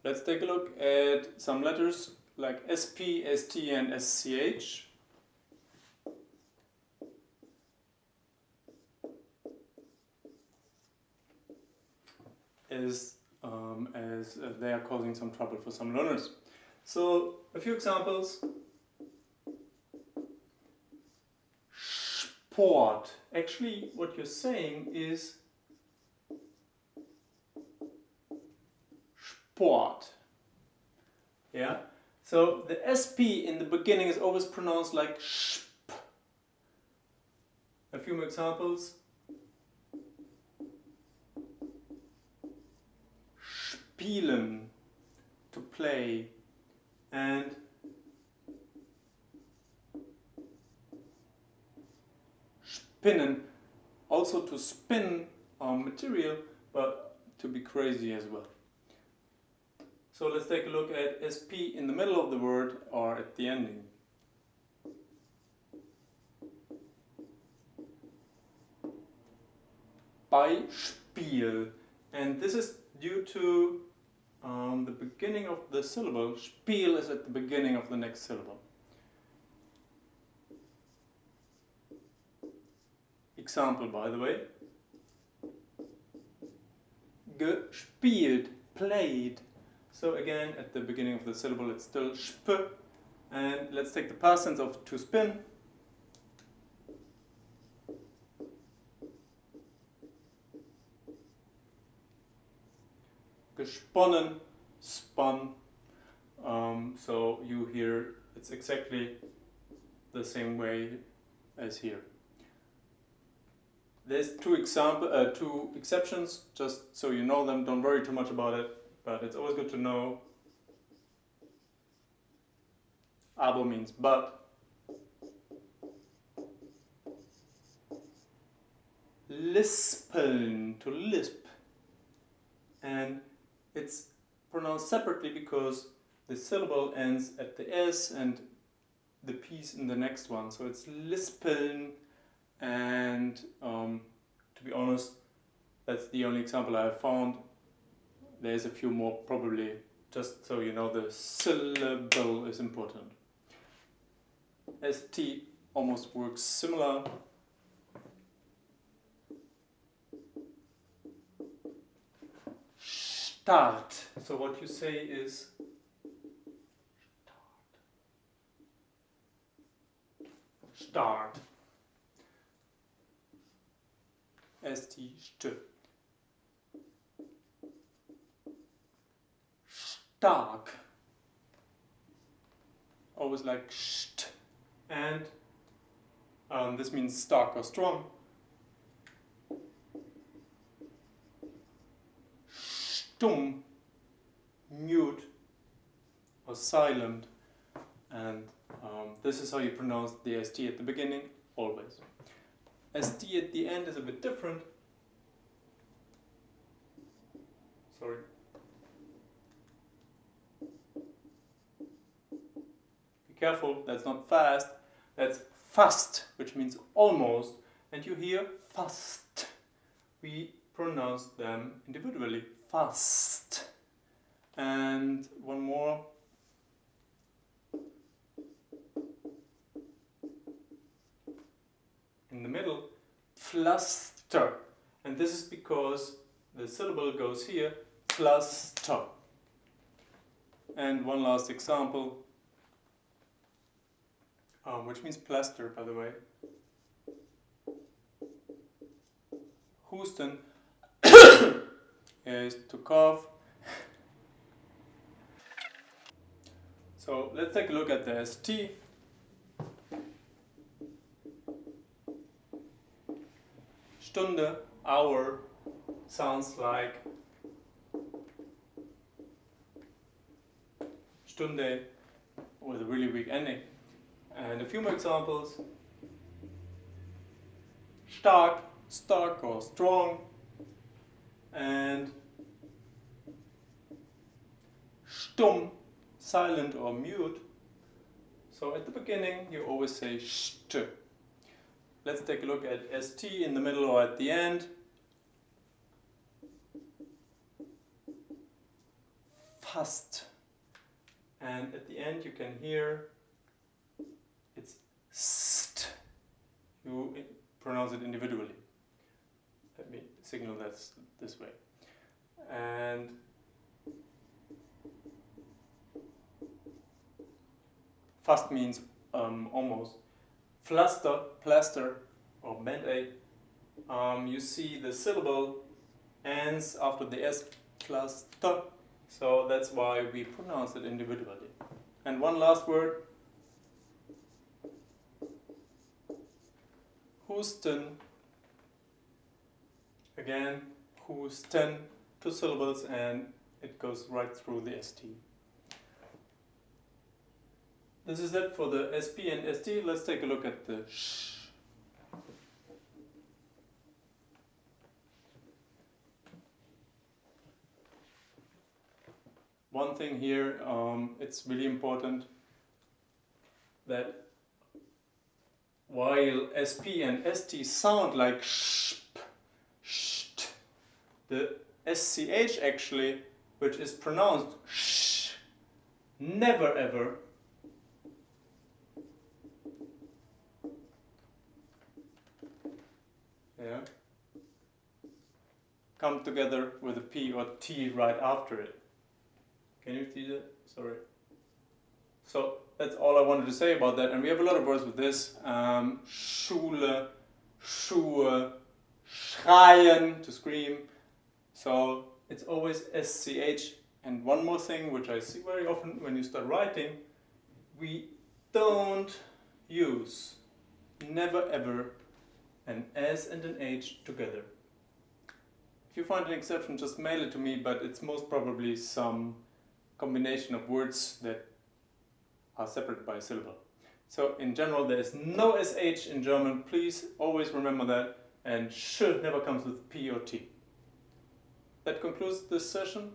Let's take a look at some letters like SP, ST and SCH. As they are causing some trouble for some learners. So a few examples. Sport. Actually what you're saying is Sport. Yeah? So the SP in the beginning is always pronounced like sp. A few more examples. Spielen, to play, and spinnen, also to spin material, but to be crazy as well. So let's take a look at SP in the middle of the word or at the ending. Beispiel, and this is due to the beginning of the syllable. Spiel is at the beginning of the next syllable. Example, by the way. Gespielt, played. So again, at the beginning of the syllable it's still sp. And let's take the past tense of to spin. Gesponnen, spun. So you hear it's exactly the same way as here. There's two exceptions, just so you know them. Don't worry too much about it, but it's always good to know. Aber means but. Lispeln, to lisp. And it's pronounced separately because the syllable ends at the S and the P's in the next one. So it's lispeln, and to be honest, that's the only example I have found. There's a few more probably, just so you know the syllable is important. ST almost works similar. Start. So what you say is start. ST, st. Stark. Always like st. And this means stark or strong. Stumm, mute or silent, and this is how you pronounce the ST at the beginning, always. ST at the end is a bit different. Sorry. Be careful, that's not fast, that's fast, which means almost, and you hear fast. We pronounce them individually. Fast. And one more. In the middle, pflaster. And this is because the syllable goes here, pflaster. And one last example, which means plaster, by the way. Husten is to cough. So let's take a look at the ST. Stunde, hour, sounds like Stunde with a really weak ending. And a few more examples. Stark, stark or strong. And stumm, silent or mute. So at the beginning you always say st. Let's take a look at ST in the middle or at the end. fast. And at the end you can hear it's st. You pronounce it individually. Let me signal that this way. And fast means almost. Plaster, or band-aid. You see the syllable ends after the S plus T, so that's why we pronounce it individually. And one last word, Husten. Again, Husten, 2 syllables, and it goes right through the ST. This is it for the SP and ST. Let's take a look at the sh. One thing here, it's really important that while SP and ST sound like sh, sht, the SCH actually, which is pronounced sh, never ever come together with a P or T right after it. Can you see that? Sorry. So that's all I wanted to say about that. And we have a lot of words with this. Schule, Schuhe, schreien, to scream. So it's always SCH. And one more thing, which I see very often when you start writing, we don't use, never ever, an S and an H together. If you find an exception, just mail it to me, but it's most probably some combination of words that are separated by a syllable. So in general, there is no SH in German. Please always remember that. And sh never comes with P or T. That concludes this session.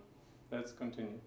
Let's continue.